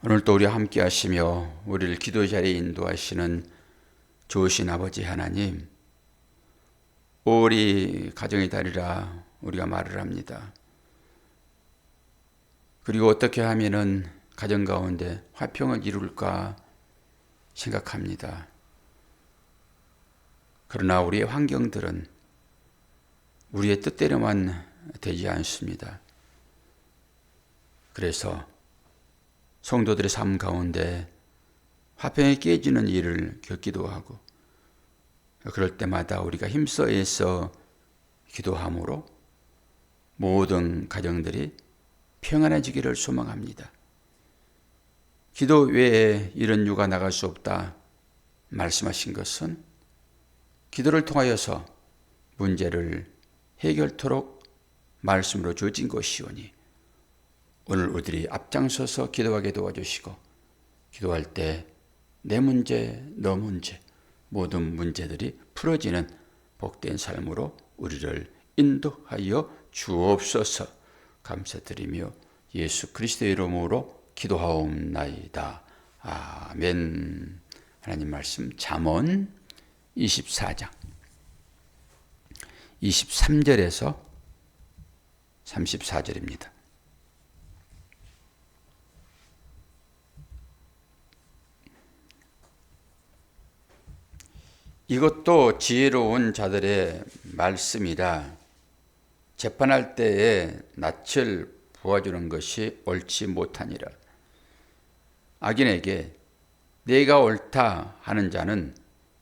오늘도 우리와 함께 하시며 우리를 기도 자리에 인도하시는 좋으신 아버지 하나님, 우리 가정의 달이라 우리가 말을 합니다. 그리고 어떻게 하면은 가정 가운데 화평을 이룰까 생각합니다. 그러나 우리의 환경들은 우리의 뜻대로만 되지 않습니다. 그래서 성도들의 삶 가운데 화평이 깨지는 일을 겪기도 하고, 그럴 때마다 우리가 힘써 애써 기도함으로 모든 가정들이 평안해지기를 소망합니다. 기도 외에 이런 유가 나갈 수 없다 말씀하신 것은 기도를 통하여서 문제를 해결토록 말씀으로 주어진 것이오니, 오늘 우리들이 앞장서서 기도하게 도와주시고, 기도할 때 내 문제, 너 문제, 모든 문제들이 풀어지는 복된 삶으로 우리를 인도하여 주옵소서. 감사드리며 예수 그리스도의 이름으로 기도하옵나이다. 아멘. 하나님 말씀 잠언 24장 23절에서 34절입니다. 이것도 지혜로운 자들의 말씀이라. 재판할 때에 낯을 보아주는 것이 옳지 못하니라. 악인에게 내가 옳다 하는 자는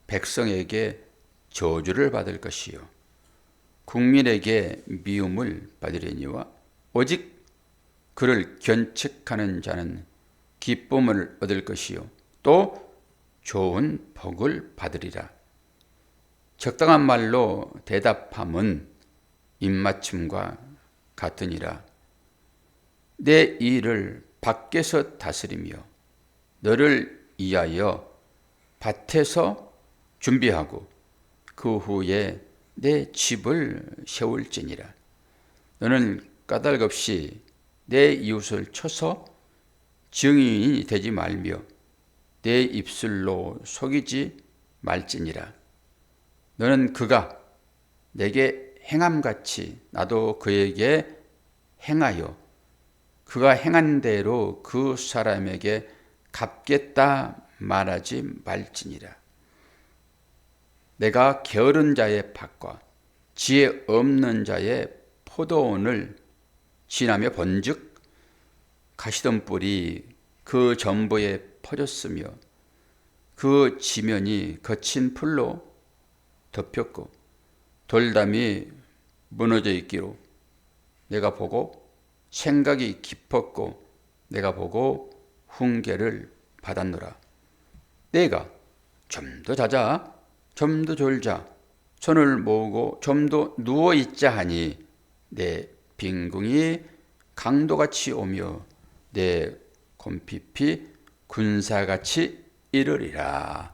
백성에게 저주를 받을 것이요 국민에게 미움을 받으려니와, 오직 그를 견책하는 자는 기쁨을 얻을 것이요 또 좋은 복을 받으리라. 적당한 말로 대답함은 입맞춤과 같으니라. 내 일을 밖에서 다스리며 너를 위하여 밭에서 준비하고 그 후에 내 집을 세울지니라. 너는 까닭 없이 내 이웃을 쳐서 증인이 되지 말며 내 입술로 속이지 말지니라. 너는 그가 내게 행함같이 나도 그에게 행하여 그가 행한 대로 그 사람에게 갚겠다 말하지 말지니라. 내가 게으른 자의 밭과 지혜 없는 자의 포도원을 지나며 본즉 가시던 뿔이 그 전부에 퍼졌으며 그 지면이 거친 풀로 덮였고 돌담이 무너져 있기로 내가 보고 생각이 깊었고 내가 보고 훈계를 받았노라. 내가 좀 더 자자 좀 더 졸자 손을 모으고 좀 더 누워있자 하니 내 빈궁이 강도같이 오며 내 곰핍이 군사같이 이르리라.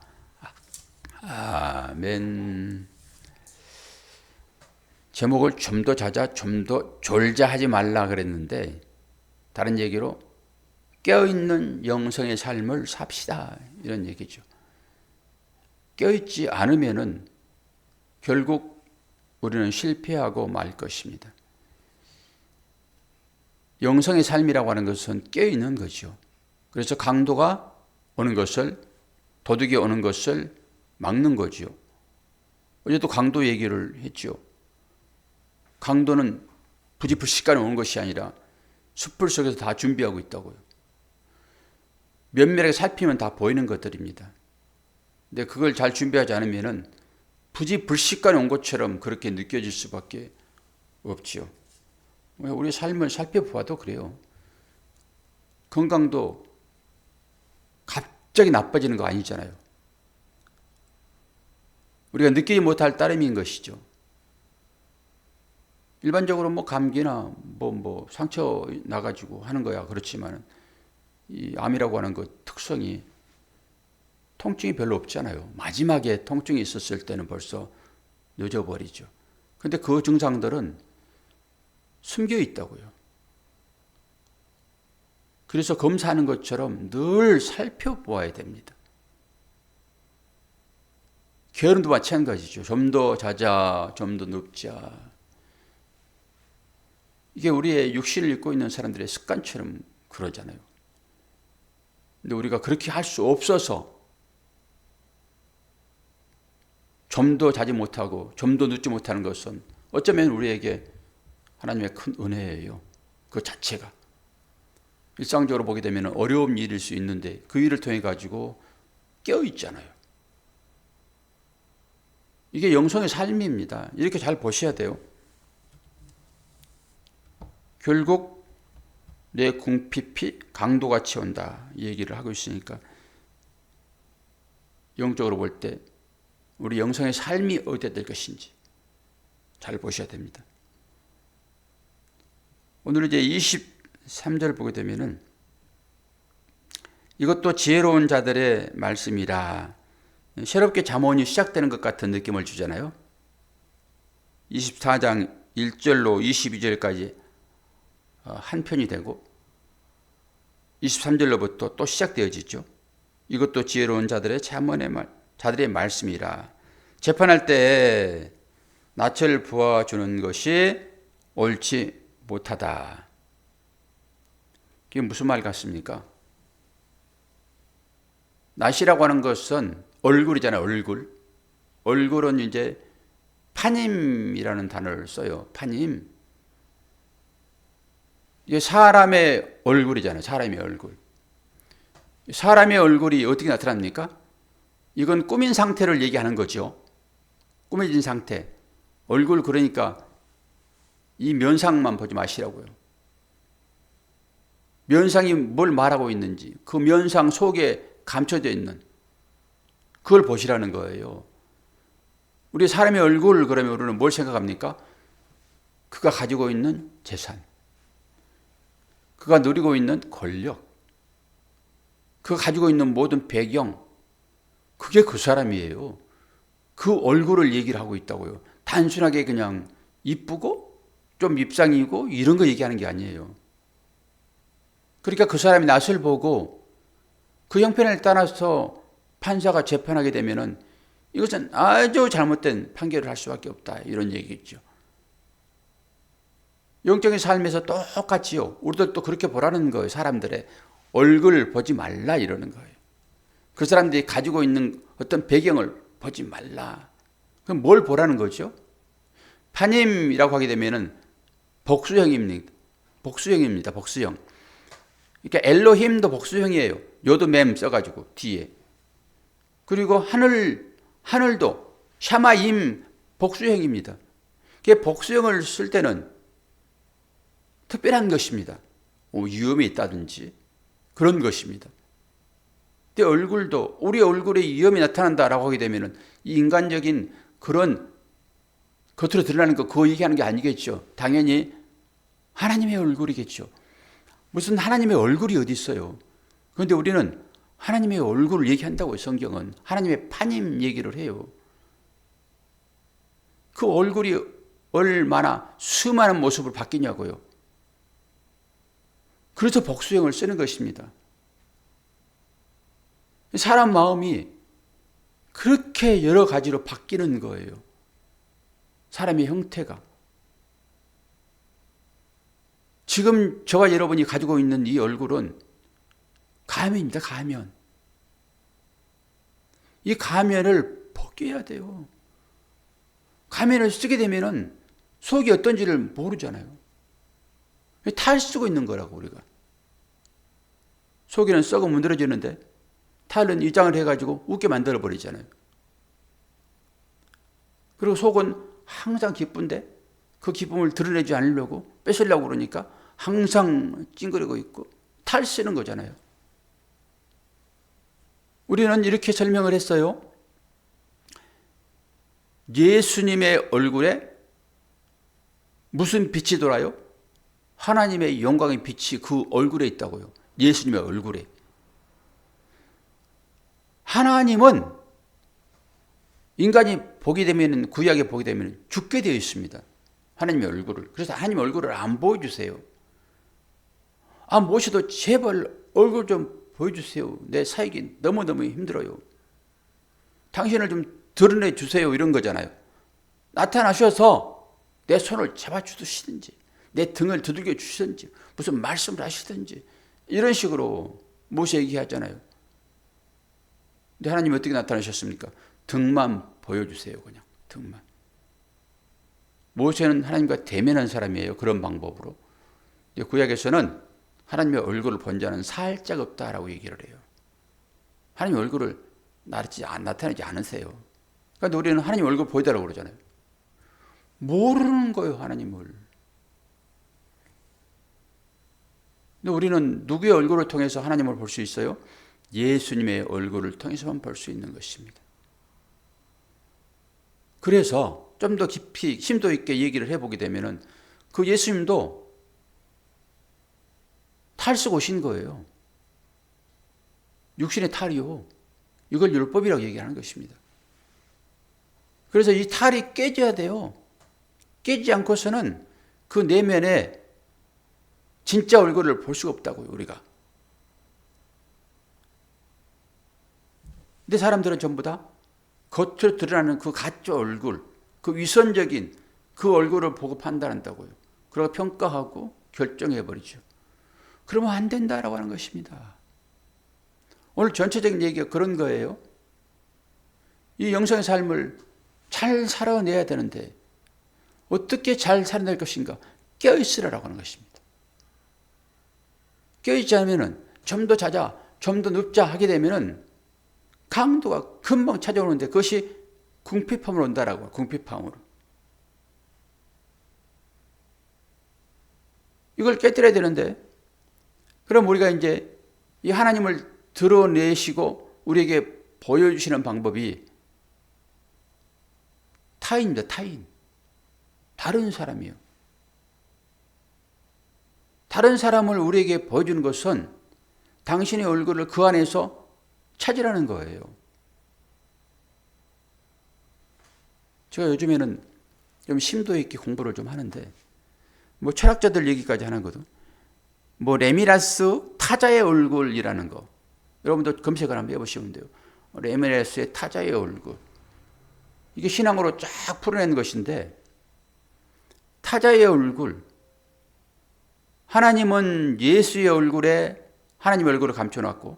아멘. 제목을 좀 더 자자 좀 더 졸자 하지 말라 그랬는데, 다른 얘기로 깨어있는 영성의 삶을 삽시다 이런 얘기죠. 깨어있지 않으면은 결국 우리는 실패하고 말 것입니다. 영성의 삶이라고 하는 것은 깨어있는 거죠. 그래서 강도가 오는 것을, 도둑이 오는 것을 막는 거죠. 어제도 강도 얘기를 했죠. 강도는 부지불식간에 오는 것이 아니라 숯불 속에서 다 준비하고 있다고요. 면밀하게 살피면 다 보이는 것들입니다. 근데 그걸 잘 준비하지 않으면은 부지불식간에 온 것처럼 그렇게 느껴질 수밖에 없지요. 우리 삶을 살펴보아도 그래요. 건강도 갑자기 나빠지는 거 아니잖아요. 우리가 느끼지 못할 따름인 것이죠. 일반적으로 뭐 감기나 뭐 상처 나가지고 하는 거야 그렇지만, 이 암이라고 하는 그 특성이 통증이 별로 없잖아요. 마지막에 통증이 있었을 때는 벌써 늦어버리죠. 근데 그 증상들은 숨겨 있다고요. 그래서 검사하는 것처럼 늘 살펴보아야 됩니다. 게으름도 마찬가지죠. 좀 더 자자, 좀 더 눕자. 이게 우리의 육신을 입고 있는 사람들의 습관처럼 그러잖아요. 근데 우리가 그렇게 할 수 없어서 좀 더 자지 못하고 좀 더 눕지 못하는 것은 어쩌면 우리에게 하나님의 큰 은혜예요. 그 자체가. 일상적으로 보게 되면 어려운 일일 수 있는데 그 일을 통해 가지고 깨어 있잖아요. 이게 영성의 삶입니다. 이렇게 잘 보셔야 돼요. 결국 내 궁핍이 강도같이 온다 이 얘기를 하고 있으니까 영적으로 볼 때 우리 영성의 삶이 어디에 될 것인지 잘 보셔야 됩니다. 오늘 이제 23절 보게 되면은 이것도 지혜로운 자들의 말씀이라 새롭게 잠언이 시작되는 것 같은 느낌을 주잖아요. 24장 1절로 22절까지 한 편이 되고 23절로부터 또 시작되어지죠. 이것도 지혜로운 자들의 자들의 말씀이라 재판할 때 낯을 부어주는 것이 옳지 못하다. 이게 무슨 말 같습니까? 낯이라고 하는 것은 얼굴이잖아요. 얼굴은 이제 파님이라는 단어를 써요. 파님. 이게 사람의 얼굴이잖아요. 사람의 얼굴. 사람의 얼굴이 어떻게 나타납니까? 이건 꾸민 상태를 얘기하는 거죠. 꾸며진 상태. 얼굴 그러니까 이 면상만 보지 마시라고요. 면상이 뭘 말하고 있는지 그 면상 속에 감춰져 있는 그걸 보시라는 거예요. 우리 사람의 얼굴 그러면 우리는 뭘 생각합니까? 그가 가지고 있는 재산, 그가 누리고 있는 권력, 그가 가지고 있는 모든 배경, 그게 그 사람이에요. 그 얼굴을 얘기를 하고 있다고요. 단순하게 그냥 이쁘고 좀 입상이고 이런 거 얘기하는 게 아니에요. 그러니까 그 사람이 낯을 보고 그 형편을 따라서 판사가 재판하게 되면은 이것은 아주 잘못된 판결을 할 수밖에 없다. 이런 얘기겠죠. 영적인 삶에서 똑같이요. 우리도 또 그렇게 보라는 거예요. 사람들의 얼굴 보지 말라 이러는 거예요. 그 사람들이 가지고 있는 어떤 배경을 보지 말라. 그럼 뭘 보라는 거죠? 파님이라고 하게 되면은 복수형입니다. 복수형. 그러니까 엘로힘도 복수형이에요. 요도 맴 써가지고 뒤에. 그리고 하늘도 샤마임 복수형입니다. 그게 복수형을 쓸 때는 특별한 것입니다. 위험이 있다든지 그런 것입니다. 내 얼굴도 우리 얼굴에 위험이 나타난다라고 하게 되면은 이 인간적인 그런 겉으로 드러나는 거 그거 얘기하는 게 아니겠죠. 당연히 하나님의 얼굴이겠죠. 무슨 하나님의 얼굴이 어디 있어요. 그런데 우리는 하나님의 얼굴을 얘기한다고요. 성경은 하나님의 파님 얘기를 해요. 그 얼굴이 얼마나 수많은 모습으로 바뀌냐고요. 그래서 복수형을 쓰는 것입니다. 사람 마음이 그렇게 여러 가지로 바뀌는 거예요. 사람의 형태가. 지금 저와 여러분이 가지고 있는 이 얼굴은 가면입니다. 가면. 이 가면을 벗겨야 돼요. 가면을 쓰게 되면은 속이 어떤지를 모르잖아요. 탈 쓰고 있는 거라고 우리가. 속에는 썩어 문드러지는데 탈은 위장을 해가지고 웃게 만들어 버리잖아요. 그리고 속은 항상 기쁜데 그 기쁨을 드러내지 않으려고 뺏으려고 그러니까 항상 찡그리고 있고 탈 쓰는 거잖아요. 우리는 이렇게 설명을 했어요. 예수님의 얼굴에 무슨 빛이 돌아요? 하나님의 영광의 빛이 그 얼굴에 있다고요. 예수님의 얼굴에. 하나님은 인간이 보게 되면 구약에 보게 되면 죽게 되어 있습니다. 하나님의 얼굴을. 그래서 하나님의 얼굴을 안 보여주세요. 모셔도 제발 얼굴 좀 보여주세요. 내 사역이 너무너무 힘들어요. 당신을 좀 드러내 주세요. 이런 거잖아요. 나타나셔서 내 손을 잡아주시든지 내 등을 두들겨 주시든지 무슨 말씀을 하시든지 이런 식으로 모세 얘기하잖아요. 근데 하나님이 어떻게 나타나셨습니까? 등만 보여주세요. 그냥 등만. 모세는 하나님과 대면한 사람이에요. 그런 방법으로. 구약에서는 하나님의 얼굴을 본 자는 살짝 없다라고 얘기를 해요. 하나님의 얼굴을 나타내지 않으세요. 그러니까 우리는 하나님 얼굴 보여달라고 그러잖아요. 모르는 거예요, 하나님을. 근데 우리는 누구의 얼굴을 통해서 하나님을 볼 수 있어요? 예수님의 얼굴을 통해서만 볼 수 있는 것입니다. 그래서 좀 더 깊이 심도 있게 얘기를 해보게 되면은 그 예수님도 탈 쓰고 오신 거예요. 육신의 탈이요. 이걸 율법이라고 얘기하는 것입니다. 그래서 이 탈이 깨져야 돼요. 깨지지 않고서는 그 내면에 진짜 얼굴을 볼 수가 없다고요, 우리가. 근데 사람들은 전부 다 겉으로 드러나는 그 가짜 얼굴, 그 위선적인 그 얼굴을 보고 판단한다고요. 그리고 평가하고 결정해버리죠. 그러면 안 된다라고 하는 것입니다. 오늘 전체적인 얘기가 그런 거예요. 이 영성의 삶을 잘 살아내야 되는데 어떻게 잘 살아낼 것인가? 깨어있으라고 하는 것입니다. 깨어있지 않으면 좀 더 자자, 좀 더 눕자 하게 되면 강도가 금방 찾아오는데 그것이 궁핍함으로 온다라고. 궁핍함으로. 이걸 깨뜨려야 되는데 그럼 우리가 이제 이 하나님을 드러내시고 우리에게 보여주시는 방법이 타인입니다. 타인. 다른 사람이요. 다른 사람을 우리에게 보여주는 것은 당신의 얼굴을 그 안에서 찾으라는 거예요. 제가 요즘에는 좀 심도 있게 공부를 좀 하는데 철학자들 얘기까지 하는 거도 레미라스 타자의 얼굴이라는 거 여러분도 검색을 한번 해보시면 돼요. 레미라스의 타자의 얼굴. 이게 신앙으로 쫙 풀어낸 것인데 타자의 얼굴. 하나님은 예수의 얼굴에 하나님의 얼굴을 감춰놨고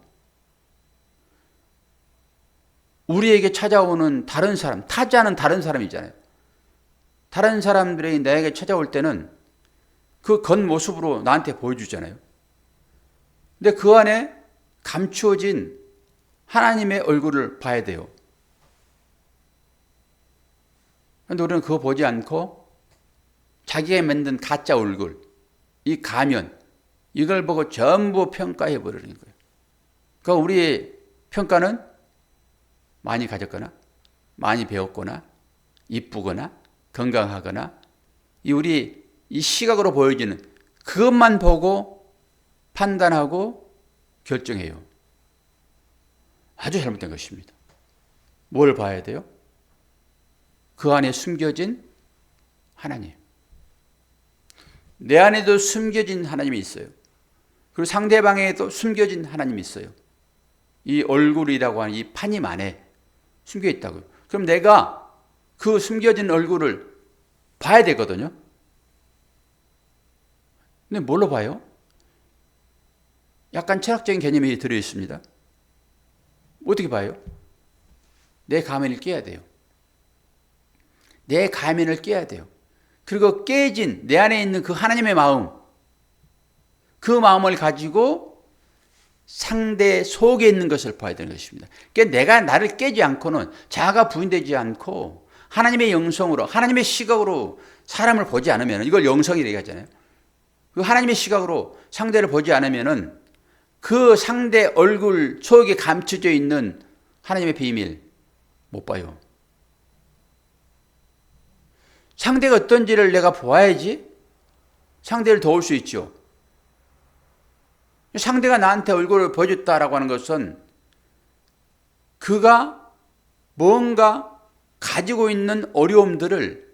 우리에게 찾아오는 다른 사람, 타자는 다른 사람이잖아요. 다른 사람들이 나에게 찾아올 때는 그 겉모습으로 나한테 보여주잖아요. 근데 그 안에 감추어진 하나님의 얼굴을 봐야 돼요. 그런데 우리는 그거 보지 않고 자기가 만든 가짜 얼굴, 이 가면, 이걸 보고 전부 평가해 버리는 거예요. 그러니까 우리의 평가는 많이 가졌거나, 많이 배웠거나, 이쁘거나, 건강하거나, 우리 이 시각으로 보여지는 그것만 보고 판단하고 결정해요. 아주 잘못된 것입니다. 뭘 봐야 돼요? 그 안에 숨겨진 하나님. 내 안에도 숨겨진 하나님이 있어요. 그리고 상대방에도 숨겨진 하나님이 있어요. 이 얼굴이라고 하는 이 판임 안에 숨겨 있다고요. 그럼 내가 그 숨겨진 얼굴을 봐야 되거든요. 근데 뭘로 봐요? 약간 철학적인 개념이 들어있습니다. 어떻게 봐요? 내 가면을 깨야 돼요. 내 가면을 깨야 돼요. 그리고 깨진 내 안에 있는 그 하나님의 마음, 그 마음을 가지고 상대 속에 있는 것을 봐야 되는 것입니다. 그러니까 내가 나를 깨지 않고는 자아가 부인되지 않고 하나님의 영성으로 하나님의 시각으로 사람을 보지 않으면 이걸 영성이라고 얘기하잖아요. 그 하나님의 시각으로 상대를 보지 않으면은 그 상대 얼굴 속에 감춰져 있는 하나님의 비밀 못 봐요. 상대가 어떤지를 내가 보아야지 상대를 도울 수 있죠. 상대가 나한테 얼굴을 보여줬다라고 하는 것은 그가 뭔가 가지고 있는 어려움들을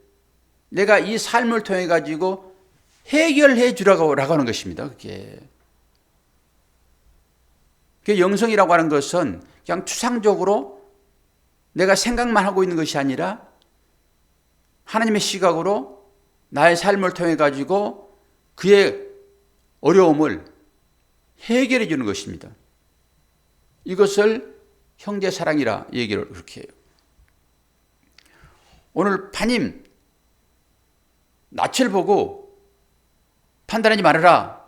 내가 이 삶을 통해 가지고 해결해 주라고 하는 것입니다. 그게 그 영성이라고 하는 것은 그냥 추상적으로 내가 생각만 하고 있는 것이 아니라 하나님의 시각으로 나의 삶을 통해 가지고 그의 어려움을 해결해 주는 것입니다. 이것을 형제 사랑이라 얘기를 그렇게 해요. 오늘 파님 낯을 보고 판단하지 말아라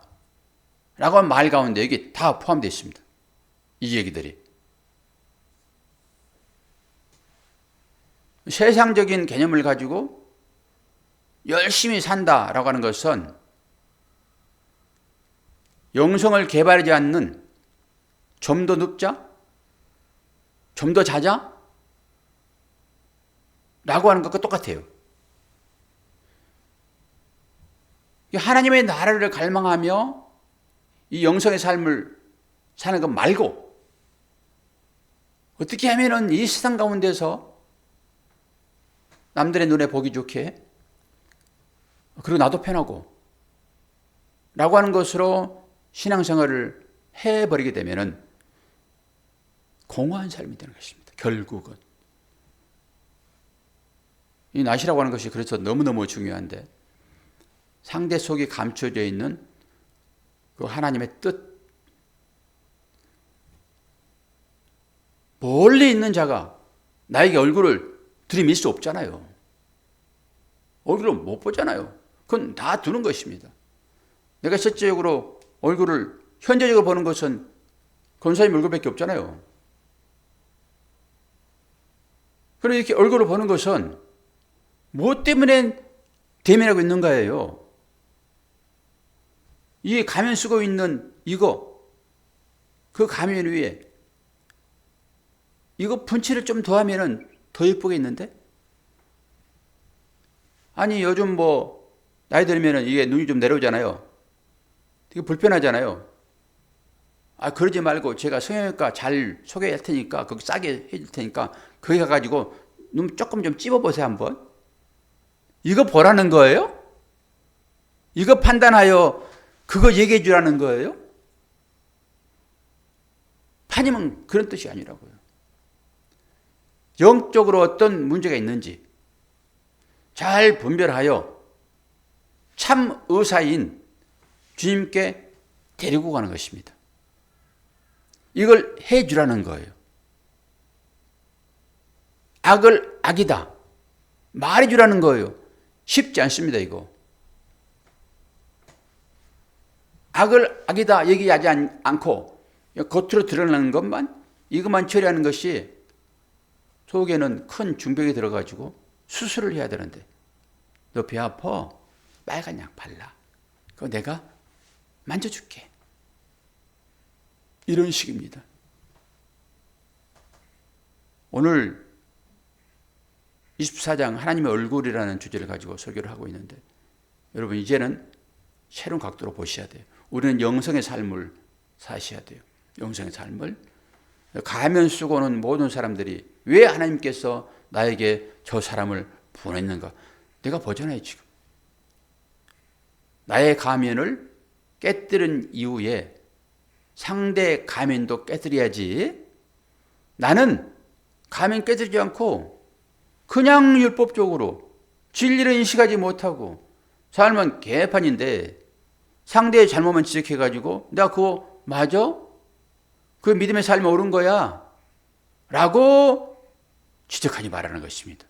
라고 한 말 가운데 여기 다 포함되어 있습니다. 이 얘기들이. 세상적인 개념을 가지고 열심히 산다라고 하는 것은 영성을 개발하지 않는 좀 더 늙자? 좀 더 자자? 라고 하는 것과 똑같아요. 하나님의 나라를 갈망하며 이 영성의 삶을 사는 것 말고 어떻게 하면은 이 세상 가운데서 남들의 눈에 보기 좋게 그리고 나도 편하고 라고 하는 것으로 신앙생활을 해버리게 되면은 공허한 삶이 되는 것입니다. 결국은. 이 낫이라고 하는 것이 그래서 너무너무 중요한데 상대 속에 감춰져 있는 그 하나님의 뜻, 멀리 있는 자가 나에게 얼굴을 들이밀 수 없잖아요. 얼굴을 못 보잖아요. 그건 다 두는 것입니다. 내가 실제적으로 얼굴을 현재적으로 보는 것은 권사님 얼굴밖에 없잖아요. 그런데 이렇게 얼굴을 보는 것은 무엇 때문에 대면하고 있는 거예요? 이 가면 쓰고 있는 이거, 그 가면 위에 이거 분칠을 좀 더하면 더 예쁘겠는데? 아니 요즘 뭐 나이 들면 이게 눈이 좀 내려오잖아요. 되게 불편하잖아요. 아 그러지 말고 제가 성형외과 잘 소개할 테니까 거기 싸게 해줄 테니까 거기 가가지고 눈 조금 좀 찝어보세요 한번. 이거 보라는 거예요? 이거 판단하여 그거 얘기해 주라는 거예요? 파님은 그런 뜻이 아니라고요. 영적으로 어떤 문제가 있는지 잘 분별하여 참 의사인 주님께 데리고 가는 것입니다. 이걸 해 주라는 거예요. 악을 악이다. 말해 주라는 거예요. 쉽지 않습니다, 이거. 악을 악이다 얘기하지 않고 겉으로 드러나는 것만, 이것만 처리하는 것이 속에는 큰 중병이 들어가지고 수술을 해야 되는데 너 배 아파? 빨간 약 발라. 그거 내가 만져줄게. 이런 식입니다. 오늘 24장 하나님의 얼굴이라는 주제를 가지고 설교를 하고 있는데 여러분 이제는 새로운 각도로 보셔야 돼요. 우리는 영성의 삶을 사셔야 돼요. 영성의 삶을. 가면 쓰고 오는 모든 사람들이 왜 하나님께서 나에게 저 사람을 보냈는가? 내가 보잖아요 지금. 나의 가면을 깨뜨린 이후에 상대 가면도 깨뜨려야지. 나는 가면 깨뜨리지 않고 그냥 율법적으로 진리를 인식하지 못하고 살면 개판인데 상대의 잘못만 지적해가지고 내가 그거 맞아? 그 믿음의 삶이 옳은 거야? 라고 지적하지 말라는 것입니다.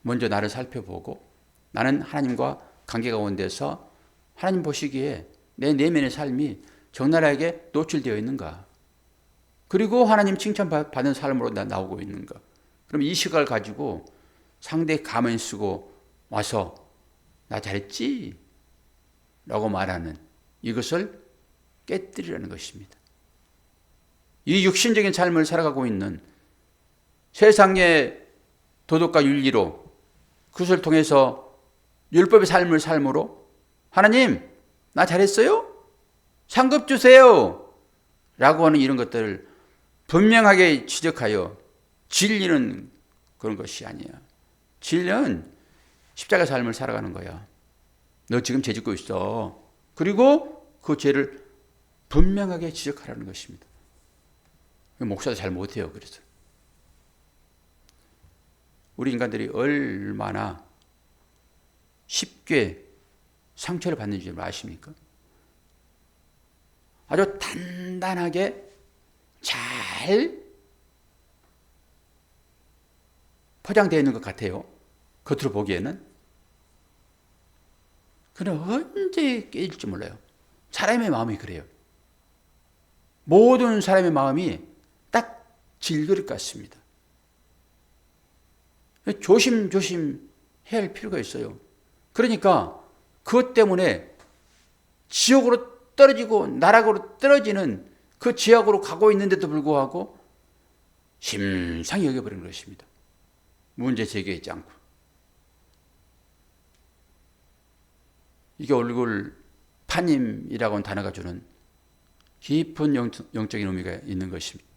먼저 나를 살펴보고 나는 하나님과 관계 가운데서 하나님 보시기에 내 내면의 삶이 적나라하게 노출되어 있는가? 그리고 하나님 칭찬받은 삶으로 나오고 있는가? 그럼 이 시각을 가지고 상대 가면 쓰고 와서 나 잘했지? 라고 말하는 이것을 깨뜨리라는 것입니다. 이 육신적인 삶을 살아가고 있는 세상의 도덕과 윤리로 그것을 통해서 율법의 삶을 삶으로 하나님 나 잘했어요? 상급 주세요 라고 하는 이런 것들을 분명하게 지적하여 진리는 그런 것이 아니야. 진리는 십자가 삶을 살아가는 거야. 너 지금 죄 짓고 있어. 그리고 그 죄를 분명하게 지적하라는 것입니다. 목사도 잘 못해요. 그래서 우리 인간들이 얼마나 쉽게 상처를 받는 줄 아십니까? 아주 단단하게 잘 포장되어 있는 것 같아요. 겉으로 보기에는. 그러나 언제 깨질지 몰라요. 사람의 마음이 그래요. 모든 사람의 마음이 딱 질그릇 같습니다. 조심조심 해야 할 필요가 있어요. 그러니까 그것 때문에 지옥으로 떨어지고 나락으로 떨어지는 그 지옥으로 가고 있는데도 불구하고 심상히 여겨버리는 것입니다. 문제 제기하지 않고. 이게 얼굴 파님이라고 하는 단어가 주는 깊은 영적인 의미가 있는 것입니다.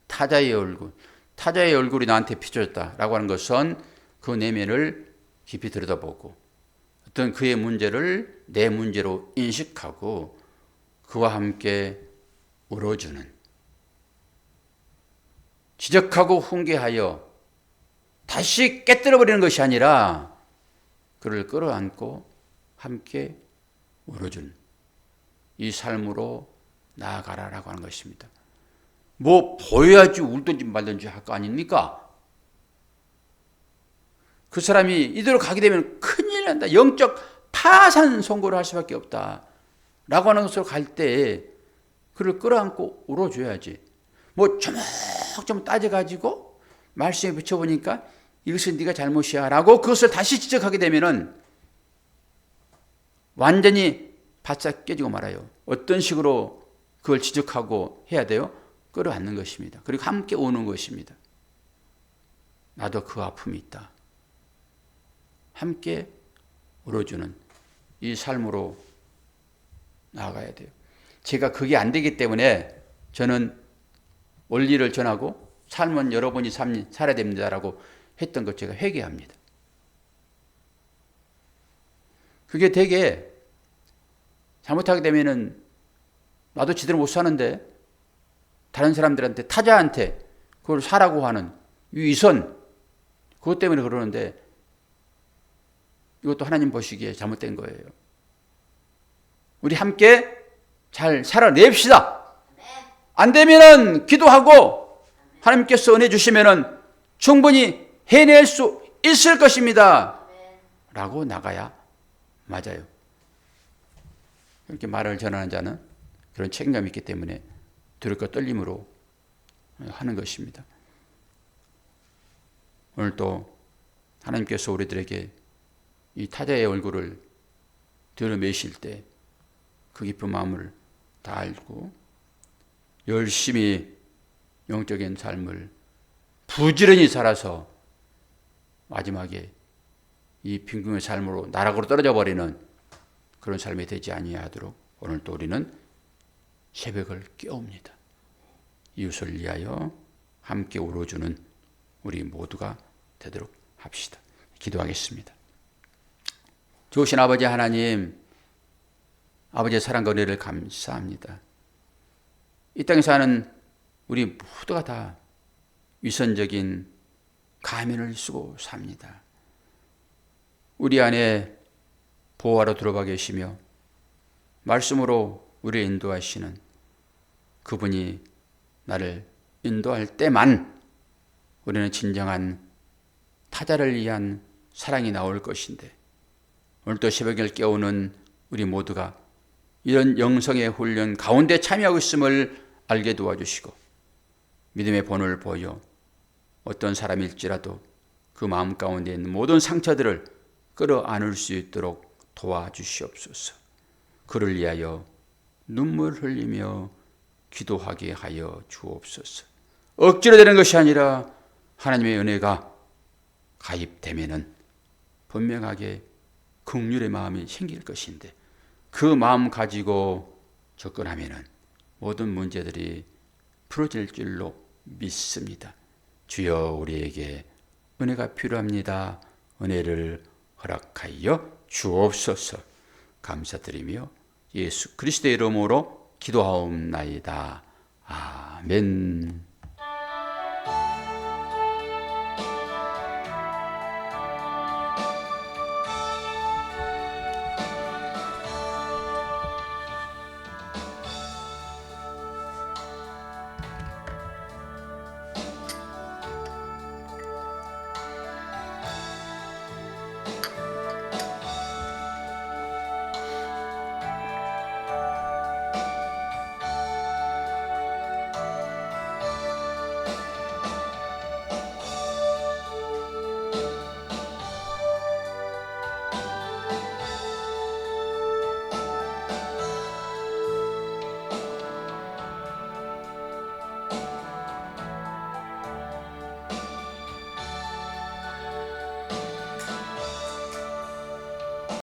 타자의 얼굴이 나한테 비춰졌다라고 하는 것은 그 내면을 깊이 들여다보고 어떤 그의 문제를 내 문제로 인식하고 그와 함께 울어주는, 지적하고 훈계하여 다시 깨뜨려버리는 것이 아니라 그를 끌어안고 함께 울어주는 이 삶으로 나아가라라고 하는 것입니다. 뭐 보여야지 울든지 말든지 할 거 아닙니까? 그 사람이 이대로 가게 되면 큰일 난다. 영적 파산 선고를 할 수밖에 없다. 라고 하는 것으로 갈 때 그를 끌어안고 울어줘야지. 뭐 조목조목 따져가지고 말씀에 붙여보니까 이것은 네가 잘못이야 라고 그것을 다시 지적하게 되면은 완전히 바싹 깨지고 말아요. 어떤 식으로 그걸 지적하고 해야 돼요? 끌어안는 것입니다. 그리고 함께 우는 것입니다. 나도 그 아픔이 있다. 함께 울어주는 이 삶으로 나아가야 돼요. 제가 그게 안 되기 때문에 저는 원리를 전하고 삶은 여러분이 살아야 됩니다라고 했던 것 제가 회개합니다. 그게 되게 잘못하게 되면은 나도 제대로 못 사는데 다른 사람들한테 타자한테 그걸 사라고 하는 위선 그것 때문에 그러는데 이것도 하나님 보시기에 잘못된 거예요. 우리 함께 잘 살아냅시다. 안 되면은 기도하고 하나님께서 은혜 주시면은 충분히 해낼 수 있을 것입니다. 라고 나가야 맞아요. 이렇게 말을 전하는 자는 그런 책임감이 있기 때문에 두렵고 떨림으로 하는 것입니다. 오늘 또 하나님께서 우리들에게 이 타자의 얼굴을 드러내실 때 그 깊은 마음을 다 알고 열심히 영적인 삶을 부지런히 살아서 마지막에 이 빈궁의 삶으로 나락으로 떨어져 버리는 그런 삶이 되지 아니하도록 오늘 또 우리는 새벽을 깨웁니다. 이웃을 위하여 함께 울어주는 우리 모두가 되도록 합시다. 기도하겠습니다. 좋으신 아버지 하나님, 아버지의 사랑과 은혜를 감사합니다. 이 땅에 사는 우리 모두가 다 위선적인 가면을 쓰고 삽니다. 우리 안에 보호하러 들어가 계시며 말씀으로 우리를 인도하시는 그분이 나를 인도할 때만 우리는 진정한 타자를 위한 사랑이 나올 것인데 오늘 또 새벽을 깨우는 우리 모두가 이런 영성의 훈련 가운데 참여하고 있음을 알게 도와주시고 믿음의 본을 보여 어떤 사람일지라도 그 마음 가운데 있는 모든 상처들을 끌어안을 수 있도록 도와주시옵소서. 그를 위하여 눈물 흘리며 기도하게 하여 주옵소서. 억지로 되는 것이 아니라 하나님의 은혜가 가입되면은 분명하게 긍휼의 마음이 생길 것인데 그 마음 가지고 접근하면은 모든 문제들이 풀어질 줄로 믿습니다. 주여 우리에게 은혜가 필요합니다. 은혜를 허락하여 주옵소서. 감사드리며 예수 그리스도의 이름으로 기도하옵나이다. 아멘.